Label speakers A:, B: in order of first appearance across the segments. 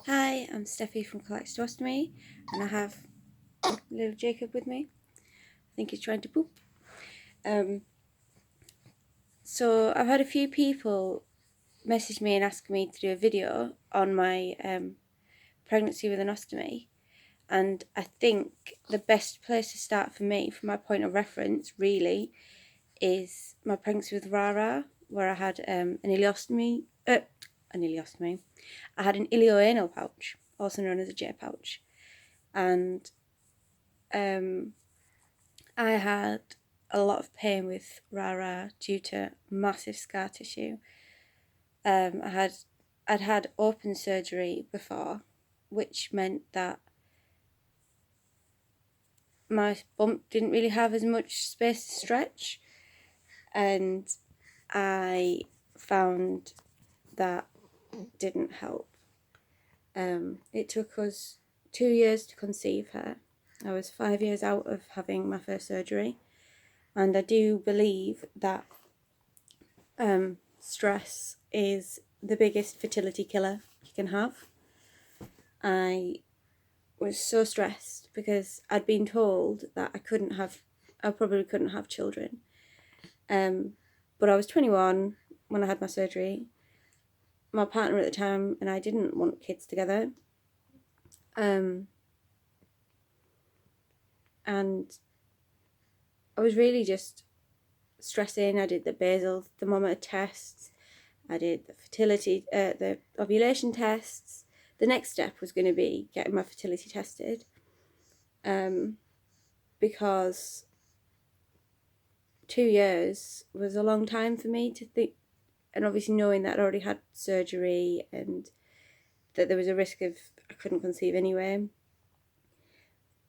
A: Hi, I'm Steffi from Ostomy, and I have little Jacob with me. I think he's trying to poop. So I've had a few people message me and ask me to do a video on my pregnancy with an ostomy, and I think the best place to start for me, from my point of reference, really, is my pregnancy with Rara, where I had an ileostomy. I had an ileoanal pouch, also known as a jpouch, and I had a lot of pain with Rara due to massive scar tissue. I'd had open surgery before, which meant that my bump didn't really have as much space to stretch, and I found that didn't help. It took us 2 years to conceive her. I was 5 years out of having my first surgery, and I do believe that stress is the biggest fertility killer you can have. I was so stressed because I'd been told that I probably couldn't have children. But I was 21 when I had my surgery. My partner at the time and I didn't want kids together. And I was really just stressing. I did the basal thermometer tests. I did the ovulation tests. The next step was going to be getting my fertility tested, because 2 years was a long time for me to think, and obviously knowing that I'd already had surgery and that there was a risk of I couldn't conceive anyway.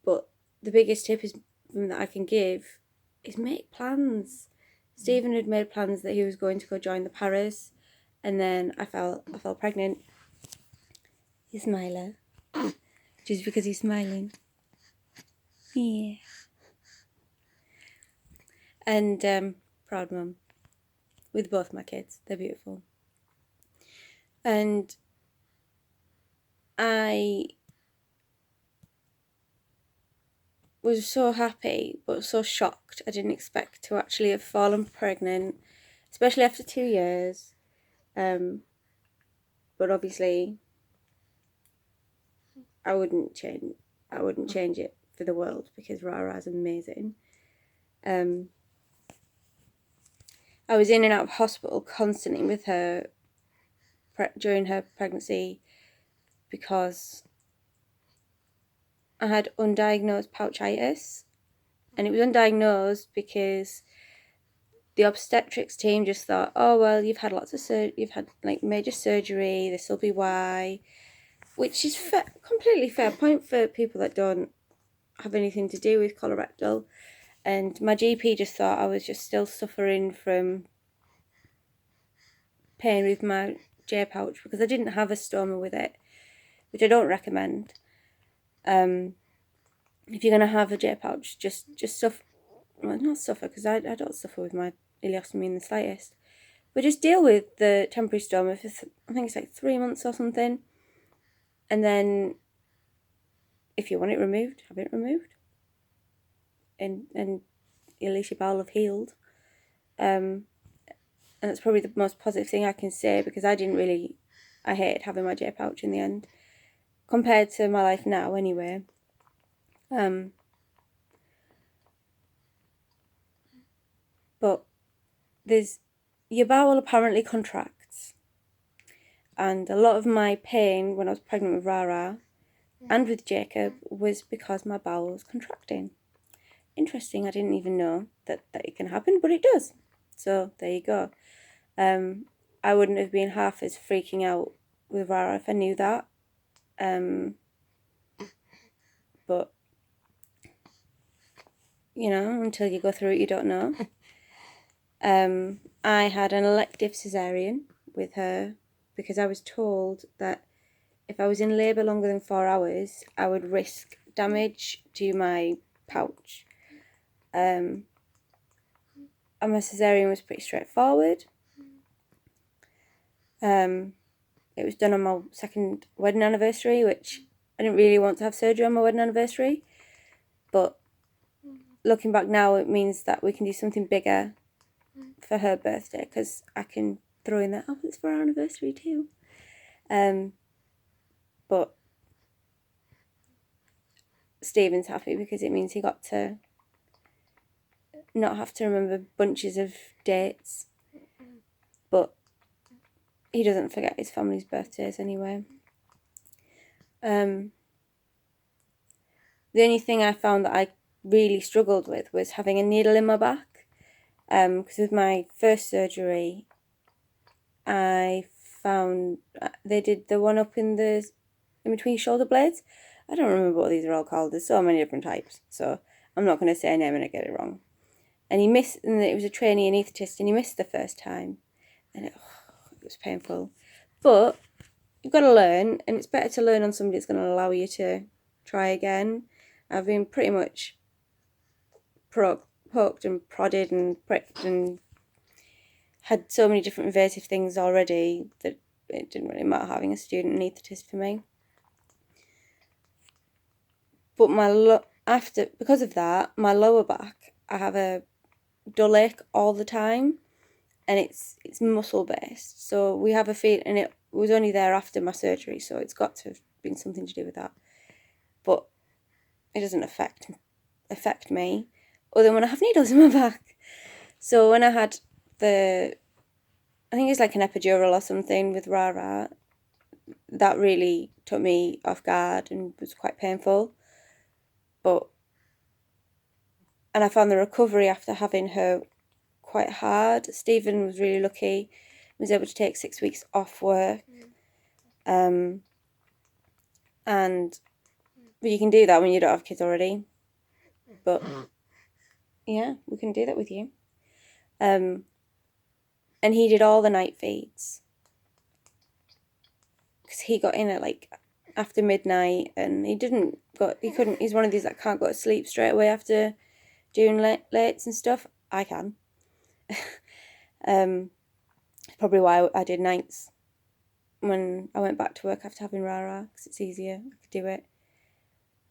A: But the biggest tip that I can give is make plans. Stephen had made plans that he was going to go join the Paras, and then I fell pregnant. He's smiler. Just because he's smiling. Yeah. And proud mum with both my kids. They're beautiful. And I was so happy but so shocked. I didn't expect to actually have fallen pregnant, especially after 2 years. But obviously I wouldn't change it for the world, because Rara's amazing. I was in and out of hospital constantly with her during her pregnancy because I had undiagnosed pouchitis, and it was undiagnosed because the obstetrics team just thought, oh well, you've had you've had like major surgery, this will be why, which is completely fair point for people that don't have anything to do with colorectal. And my GP just thought I was just still suffering from pain with my J pouch, because I didn't have a stoma with it, which I don't recommend. If you're gonna have a J pouch, just suffer. Well, not suffer, because I don't suffer with my ileostomy in the slightest. But just deal with the temporary stoma for I think it's like 3 months or something, and then if you want it removed, have it removed, and at least your bowel have healed. And that's probably the most positive thing I can say, because I hated having my J pouch in the end, compared to my life now anyway. But your bowel apparently contracts, and a lot of my pain when I was pregnant with Rara and with Jacob was because my bowel was contracting. Interesting, I didn't even know that it can happen, but it does. So there you go. I wouldn't have been half as freaking out with Rara if I knew that. But until you go through it, you don't know. I had an elective cesarean with her because I was told that if I was in labour longer than 4 hours, I would risk damage to my pouch. And my cesarean was pretty straightforward. it was done on my second wedding anniversary, which I didn't really want to have surgery on my wedding anniversary. But looking back now, it means that we can do something bigger for her birthday, because I can throw in that, it's for our anniversary too. But Stephen's happy because it means he got to not have to remember bunches of dates, but he doesn't forget his family's birthdays anyway. The only thing I found that I really struggled with was having a needle in my back, because with my first surgery I found they did the one up in between shoulder blades. I don't remember what these are all called. There's so many different types, so I'm not going to say a name and I get it wrong. And he missed, and it was a trainee anaesthetist, and he missed the first time, and it was painful. But you've got to learn, and it's better to learn on somebody that's going to allow you to try again. I've been pretty much poked and prodded and pricked and had so many different invasive things already that it didn't really matter having a student anaesthetist for me. But because of that, my lower back, I have a dull ache all the time, and it's muscle based. So we have a feel, and it was only there after my surgery, so it's got to have been something to do with that. But it doesn't affect me, other than when I have needles in my back. So when I had I think it's like an epidural or something with Rara, that really took me off guard and was quite painful. And I found the recovery after having her quite hard. Stephen was really lucky. He was able to take 6 weeks off work. And you can do that when you don't have kids already. But yeah, we can do that with you. And he did all the night feeds, because he got in at like after midnight, and he couldn't, he's one of these that can't go to sleep straight away after doing lates and stuff. I can. Probably why I did nights when I went back to work after having Rara, because it's easier. I could do it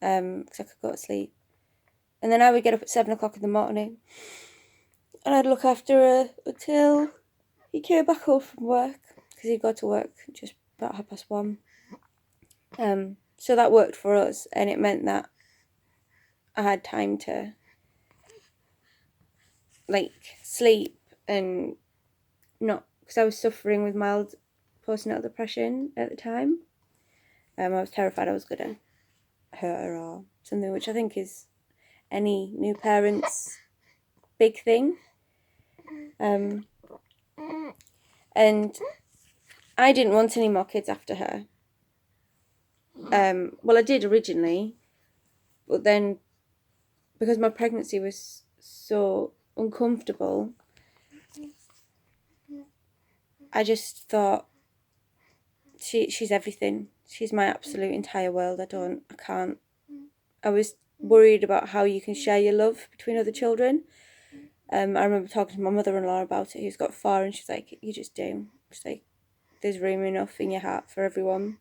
A: because I could go to sleep, and then I would get up at 7 o'clock in the morning, and I'd look after her until he came back home from work, because he'd go to work just about 1:30. So that worked for us, and it meant that I had time to sleep, and not, because I was suffering with mild postnatal depression at the time. I was terrified I was gonna hurt her or something, which I think is any new parent's big thing. And I didn't want any more kids after her. Well, I did originally, but then because my pregnancy was so uncomfortable, I just thought, she's everything. She's my absolute entire world. I was worried about how you can share your love between other children. I remember talking to my mother-in-law about it, who's got 4, and she's like, you just do. She's like, there's room enough in your heart for everyone,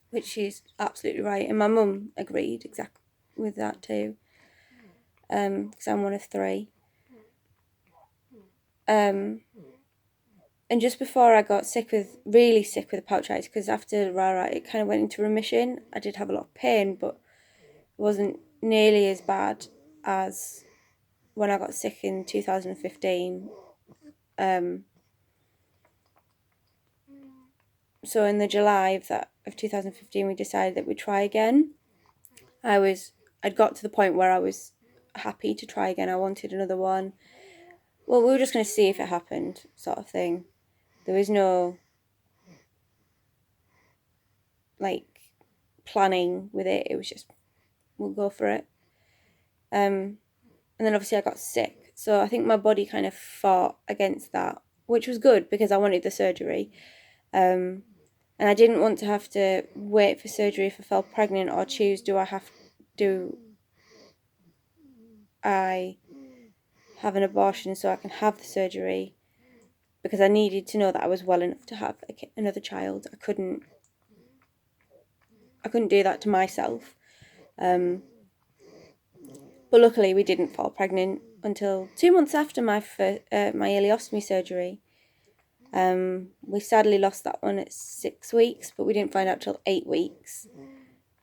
A: which she's absolutely right. And my mum agreed exactly with that too, because I'm one of 3. And just before I got really sick with pouchitis, because after Rara it kind of went into remission, I did have a lot of pain, but it wasn't nearly as bad as when I got sick in 2015. So in the July of 2015, we decided that we'd try again. I'd got to the point where I was happy to try again. I wanted another one. Well, we were just going to see if it happened, sort of thing. There was no planning with it. It was just, we'll go for it. And then obviously I got sick, so I think my body kind of fought against that, which was good because I wanted the surgery. And I didn't want to have to wait for surgery if I fell pregnant, or choose, do I have an abortion so I can have the surgery? because I needed to know that I was well enough to have another child. I couldn't do that to myself. But luckily we didn't fall pregnant until 2 months after my early ostomy surgery. We sadly lost that one at 6 weeks, but we didn't find out till 8 weeks.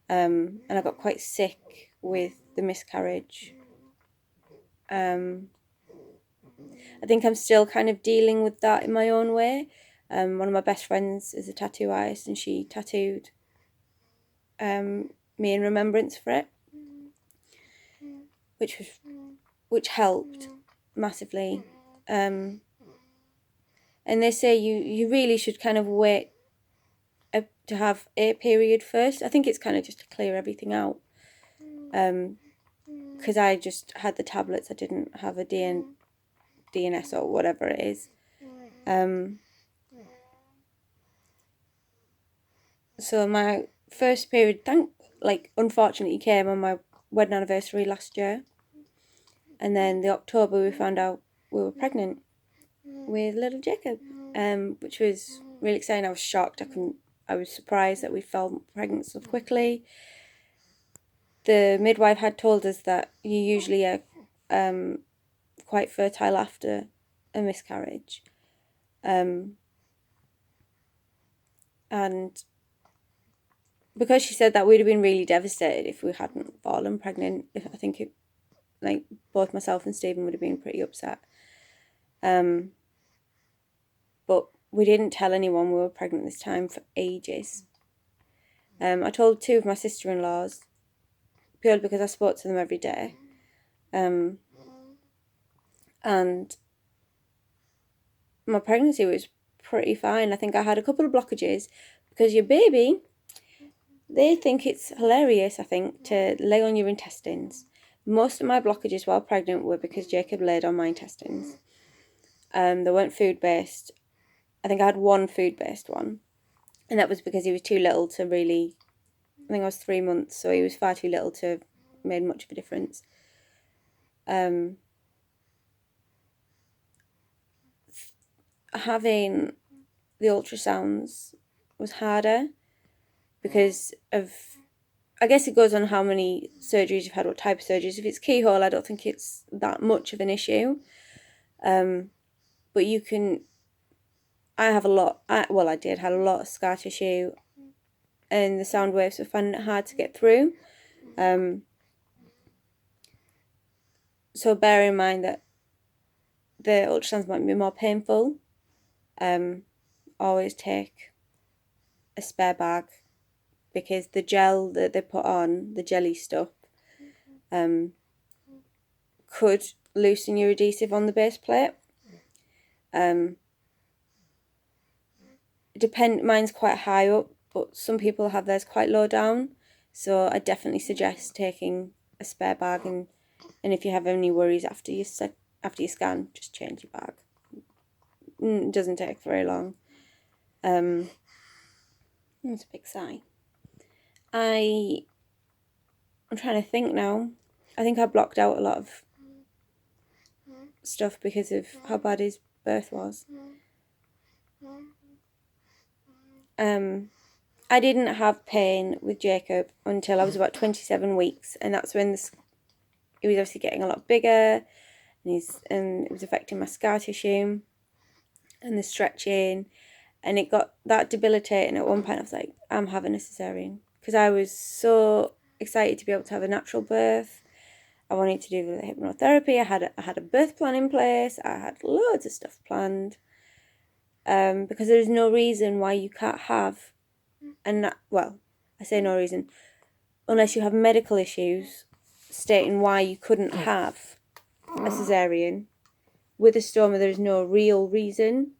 A: And I got quite sick with the miscarriage. I think I'm still kind of dealing with that in my own way. One of my best friends is a tattoo artist, and she tattooed me in remembrance for it, which helped massively. And they say you really should kind of wait to have a period first. I think it's kind of just to clear everything out. Because I just had the tablets, I didn't have a DNS or whatever it is. So my first period, unfortunately, came on my wedding anniversary last year, and then the October we found out we were pregnant with little Jacob, which was really exciting. I was shocked. I was surprised that we fell pregnant so quickly. The midwife had told us that you usually are quite fertile after a miscarriage, and because she said that, we'd have been really devastated if we hadn't fallen pregnant. I think both myself and Stephen would have been pretty upset. But we didn't tell anyone we were pregnant this time for ages. I told 2 of my sister-in-laws, purely because I spoke to them every day. And my pregnancy was pretty fine. I think I had a couple of blockages because your baby, they think it's hilarious, I think, to lay on your intestines. Most of my blockages while pregnant were because Jacob laid on my intestines. They weren't food-based. I think I had one food-based one, and that was because he was too little to really, I think I was 3 months, so he was far too little to have made much of a difference. Having the ultrasounds was harder because of, I guess it goes on how many surgeries you've had, what type of surgeries. If it's keyhole, I don't think it's that much of an issue. But you can, I did have a lot of scar tissue, and the sound waves were finding it hard to get through. So bear in mind that the ultrasounds might be more painful. Always take a spare bag, because the gel that they put on, the jelly stuff, could loosen your adhesive on the base plate. Mine's quite high up, but some people have theirs quite low down, so I definitely suggest taking a spare bag, and if you have any worries after you scan, just change your bag. It doesn't take very long. That's a big sigh. I'm trying to think now. I think I blocked out a lot of stuff because of how bad his birth was. I didn't have pain with Jacob until I was about 27 weeks, and that's when he was obviously getting a lot bigger, and it was affecting my scar tissue and the stretching, and it got that debilitating. At one point I was like, I'm having a cesarean, because I was so excited to be able to have a natural birth. I wanted to do the hypnotherapy. I had a birth plan in place. I had loads of stuff planned, because there's no reason why you can't have, I say no reason, unless you have medical issues stating why you couldn't have a cesarean. With a stoma, there's no real reason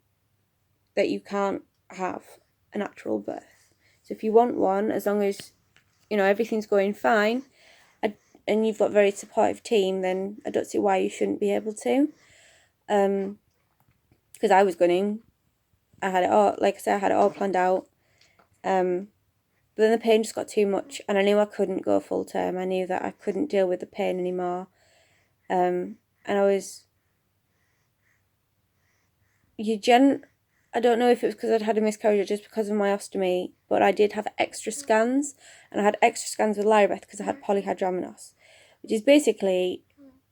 A: that you can't have a natural birth. So if you want one, as long as everything's going fine, and you've got a very supportive team, then I don't see why you shouldn't be able to. Because I was I had it all, like I said, I had it all planned out. But then the pain just got too much, and I knew I couldn't go full term. I knew that I couldn't deal with the pain anymore. And I was, I don't know if it was because I'd had a miscarriage or just because of my ostomy, but I did have extra scans, and I had extra scans with Lyribeth because I had polyhydramnios, which is basically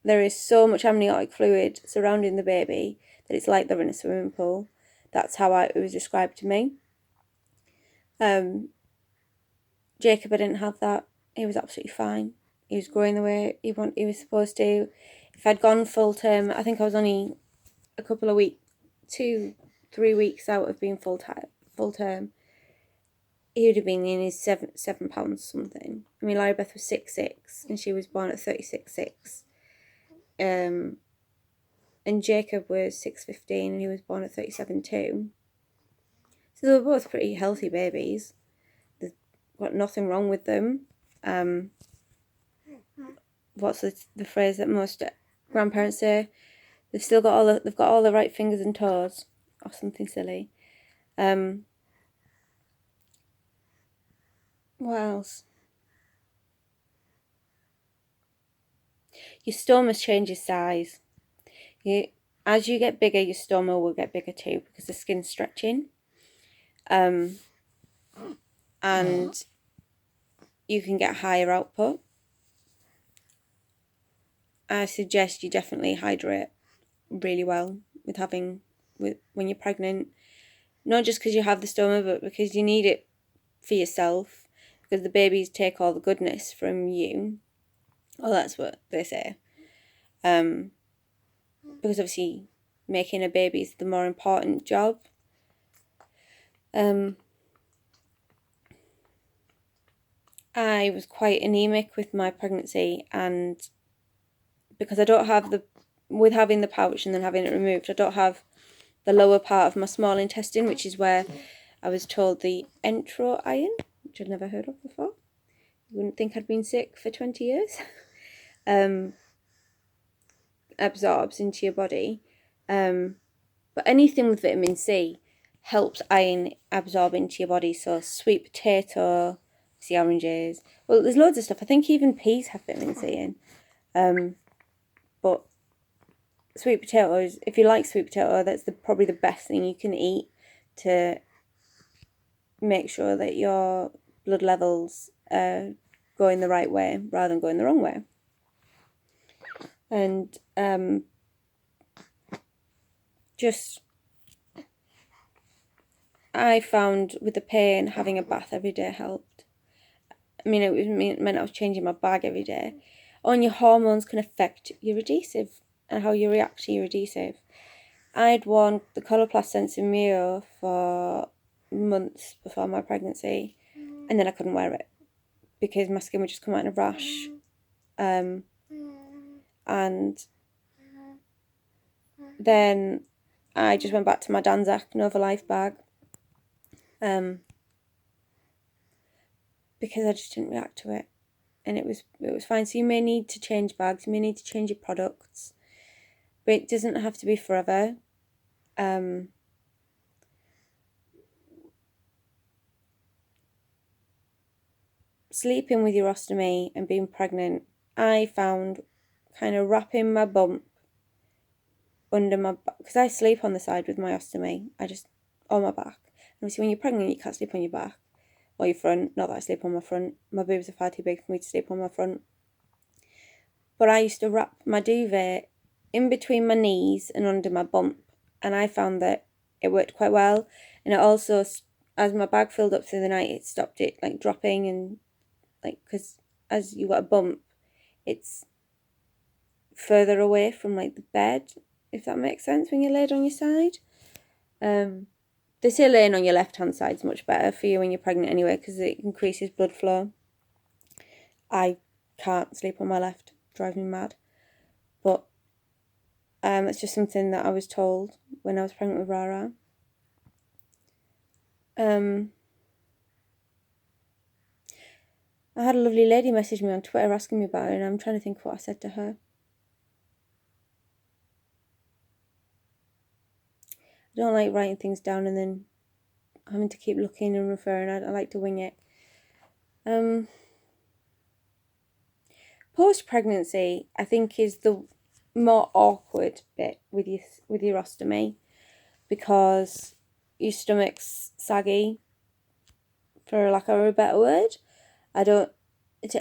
A: there is so much amniotic fluid surrounding the baby that it's like they're in a swimming pool. That's how it was described to me. Jacob, I didn't have that. He was absolutely fine. He was growing the way he was supposed to. If I'd gone full term, I think I was only a couple of weeks, 2-3 weeks out of being full term. He would have been in his 7 pounds something. I mean, Lyribeth was 6'6", and she was born at 36'6". And Jacob was 6'15", and he was born at 37'2". So they were both pretty healthy babies. There's got nothing wrong with them. What's the phrase that most grandparents say? They've got all the right fingers and toes, or something silly. What else? Your stomach changes size. As you get bigger, your stoma will get bigger too because the skin's stretching. And you can get higher output. I suggest you definitely hydrate really well when you're pregnant. Not just because you have the stoma, but because you need it for yourself. Because the babies take all the goodness from you. Well, that's what they say. Because obviously making a baby is the more important job. I was quite anemic with my pregnancy, and because I don't have with having the pouch and then having it removed, I don't have the lower part of my small intestine, which is where I was told the entero iron, which I'd never heard of before. You wouldn't think I'd been sick for 20 years. Absorbs into your body. But anything with vitamin C helps iron absorb into your body. So sweet potato, see oranges. Well, there's loads of stuff. I think even peas have vitamin C in. But sweet potatoes, if you like sweet potato, that's probably the best thing you can eat to make sure that your blood levels are going the right way rather than going the wrong way. And I found with the pain, having a bath every day helped. I mean, it meant I was changing my bag every day. And your hormones can affect your adhesive and how you react to your adhesive. I'd worn the Coloplast Sensitive Mio for months before my pregnancy, and then I couldn't wear it because my skin would just come out in a rash. And then I just went back to my Danzak Nova Life bag because I just didn't react to it, and it was fine. So you may need to change bags, you may need to change your products, but it doesn't have to be forever. Sleeping with your ostomy and being pregnant, I found kind of wrapping my bump under my back, because I sleep on the side with my ostomy, on my back. Obviously when you're pregnant you can't sleep on your back or your front. Not that I sleep on my front, my boobs are far too big for me to sleep on my front. But I used to wrap my duvet in between my knees and under my bump, and I found that it worked quite well. And it also, as my bag filled up through the night, it stopped it like dropping, and like, because as you got a bump, it's further away from like the bed, if that makes sense, when you're laid on your side. They say laying on your left hand side is much better for you when you're pregnant anyway, because it increases blood flow. I can't sleep on my left, drives me mad. But it's just something that I was told when I was pregnant with Rara. I had a lovely lady message me on Twitter asking me about it, and I'm trying to think what I said to her. I don't like writing things down and then having to keep looking and referring. I like to wing it. Post-pregnancy, I think, is the more awkward bit with your ostomy. because your stomach's saggy, for lack of a better word. To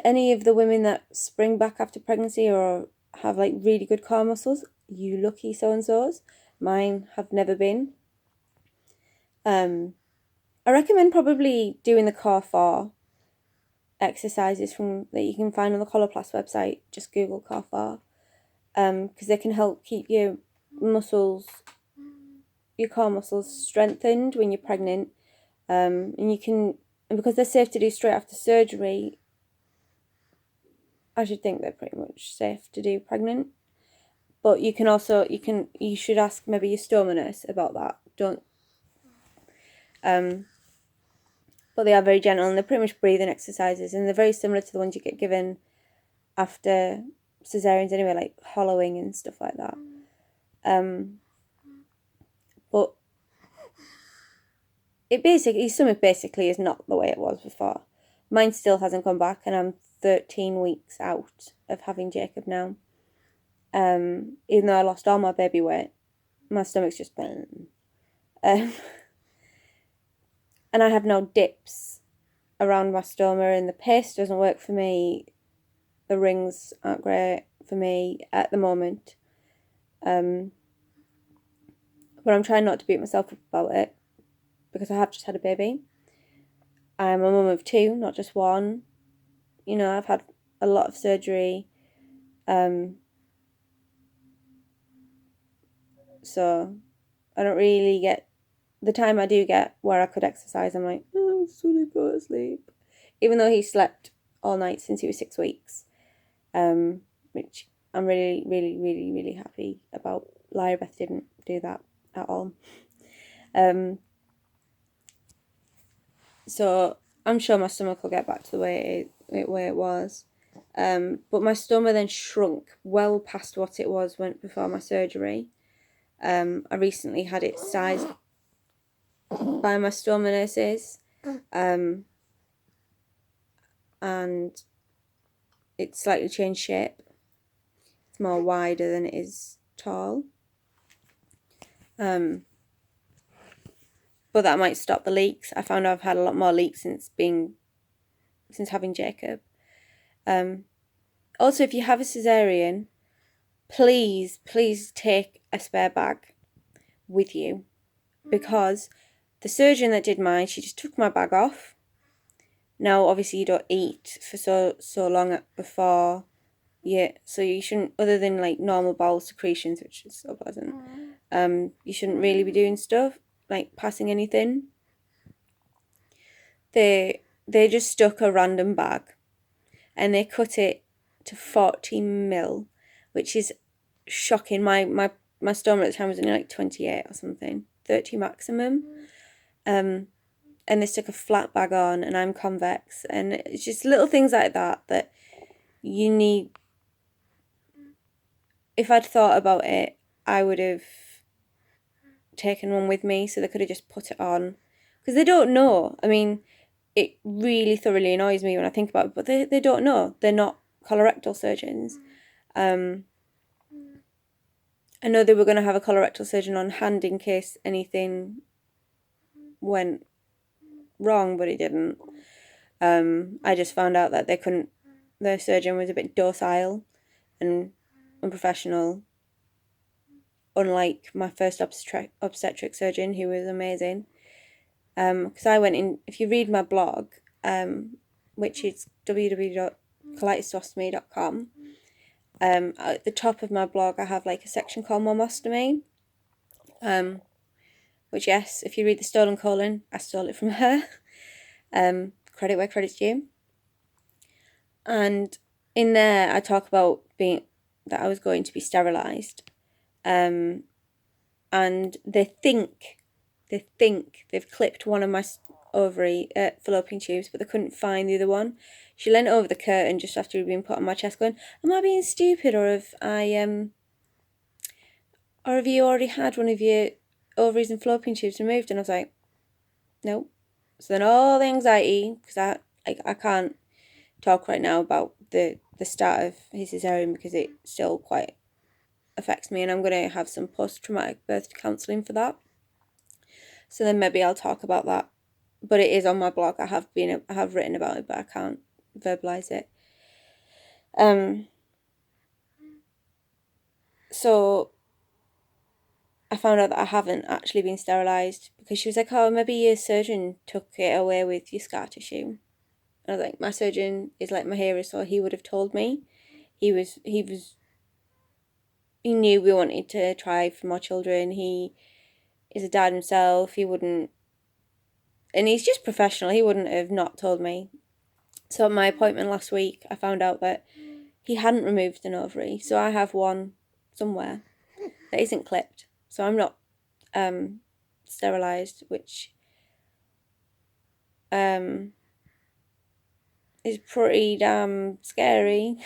A: any of the women that spring back after pregnancy or have like really good core muscles, you lucky so-and-sos. Mine have never been. I recommend probably doing the core 4 exercises that you can find on the Coloplast website. Just Google core 4, because they can help keep your core muscles strengthened when you're pregnant. And because they're safe to do straight after surgery, I should think they're pretty much safe to do pregnant. But you should ask maybe your stoma nurse about that. But they are very gentle, and they're pretty much breathing exercises, and they're very similar to the ones you get given after cesareans anyway, like hollowing and stuff like that. But your stomach basically is not the way it was before. Mine still hasn't come back, and I'm 13 weeks out of having Jacob now. Even though I lost all my baby weight, my stomach's just been. And I have no dips around my stoma, and the paste doesn't work for me. The rings aren't great for me at the moment. But I'm trying not to beat myself up about it, because I have just had a baby. I'm a mum of 2, not just 1. I've had a lot of surgery. So I don't really get the time I do get where I could exercise. I'm like, oh, I just want to go to sleep. Even though he slept all night since he was 6 weeks, which I'm really, really, really, really happy about. Lyra Beth didn't do that at all. So I'm sure my stomach will get back to the way it was. But my stomach then shrunk well past what it was before my surgery. I recently had it sized by my stoma nurses, and it slightly changed shape. It's more wider than it is tall. But that might stop the leaks. I found I've had a lot more leaks since having Jacob. Also, if you have a cesarean, please take a spare bag with you, because the surgeon that did mine, she just took my bag off. Now, obviously, you don't eat for so long before, so you shouldn't, other than like normal bowel secretions, which is so pleasant. You shouldn't really be doing stuff like passing anything. They just stuck a random bag, and they cut it to 40 mil, which is shocking. My stoma at the time was only like 28 or something, 30 maximum. And they stuck a flat bag on, and I'm convex, and it's just little things like that you need. If I'd thought about it, I would have taken one with me, so they could have just put it on, because they don't know. I mean, it really thoroughly annoys me when I think about it, but they don't know. They're not colorectal surgeons. I know they were going to have a colorectal surgeon on hand in case anything went wrong, but it didn't. I just found out that their surgeon was a bit docile and unprofessional, unlike my first obstetric surgeon, who was amazing. Because I went in, if you read my blog, which is www.colitis-ostomy.com, at the top of my blog I have like a section called Mum Ostomy, which, yes, if you read the stolen colon, I stole it from her. Credit where credit's due. And in there I talk about that I was going to be sterilised, and they think they've clipped one of my fallopian tubes, but they couldn't find the other one. She leant over the curtain just after he'd been put on my chest, going, "Am I being stupid, or have you already had one of your ovaries and fallopian tubes removed?" And I was like, "No." So then all the anxiety, because I can't talk right now about the start of his cesarean, because it still quite affects me, and I'm going to have some post-traumatic birth counselling for that. So then maybe I'll talk about that. But it is on my blog. I have written about it, but I can't verbalize it. So I found out that I haven't actually been sterilised, because she was like, oh, maybe your surgeon took it away with your scar tissue. And I was like, my surgeon is like my hero, so he would have told me. He knew we wanted to try for more children. He is a dad himself. He wouldn't, and he's just professional. He wouldn't have not told me. So at my appointment last week, I found out that he hadn't removed an ovary. So I have one somewhere that isn't clipped. So I'm not sterilised, which is pretty damn scary.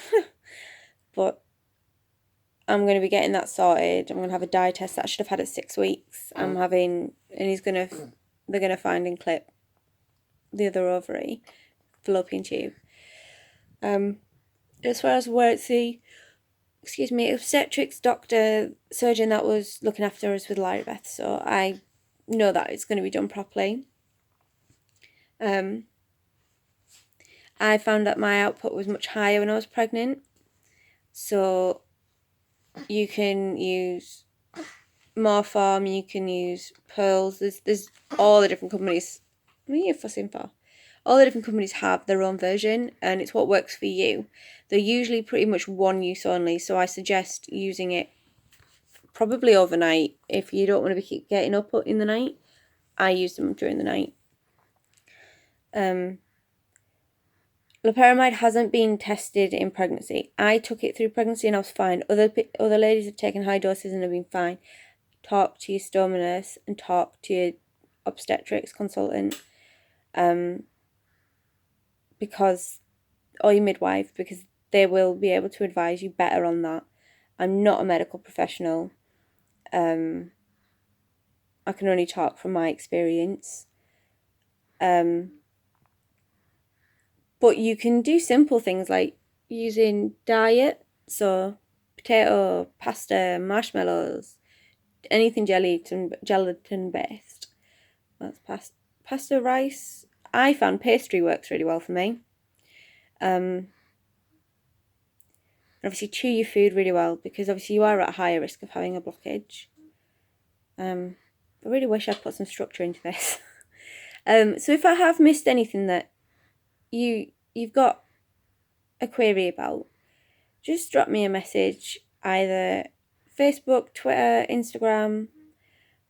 A: But I'm going to be getting that sorted. I'm going to have a dye test that I should have had at 6 weeks. They're going to find and clip the other ovary, fallopian tube. As far as where it's the obstetrics doctor, surgeon that was looking after us with Laribeth, so I know that it's going to be done properly. I found that my output was much higher when I was pregnant, so you can use Morpharm, you can use pearls. There's all the different companies. What are you fussing for? All the different companies have their own version, and it's what works for you. They're usually pretty much one use only, so I suggest using it probably overnight. If you don't want to keep getting up in the night, I use them during the night. Loperamide hasn't been tested in pregnancy. I took it through pregnancy and I was fine. Other ladies have taken high doses and have been fine. Talk to your stoma nurse and talk to your obstetrics consultant, because, or your midwife, because they will be able to advise you better on that. I'm not a medical professional. I can only talk from my experience. But you can do simple things like using diet, so potato, pasta, marshmallows, anything gelatin based. That's pasta, rice. I found pastry works really well for me. Obviously chew your food really well, because obviously you are at a higher risk of having a blockage. I really wish I'd put some structure into this. So if I have missed anything that you've got a query about, just drop me a message, either Facebook, Twitter, Instagram.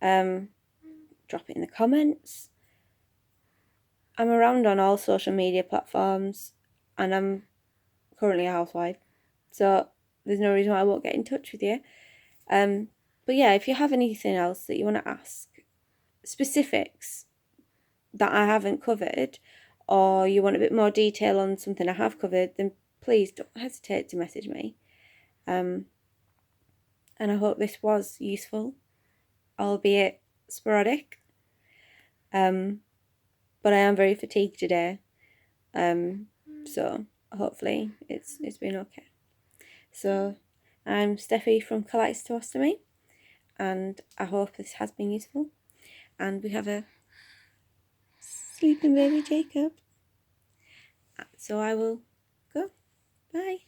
A: Drop it in the comments. I'm around on all social media platforms, and I'm currently a housewife, so there's no reason why I won't get in touch with you. But yeah, if you have anything else that you want to ask, specifics that I haven't covered, or you want a bit more detail on something I have covered, then please don't hesitate to message me. And I hope this was useful, albeit sporadic. But I am very fatigued today. So hopefully it's been okay. So I'm Steffi from Colitis to Ostomy, and I hope this has been useful. And we have a sleeping baby Jacob. So I will go. Bye.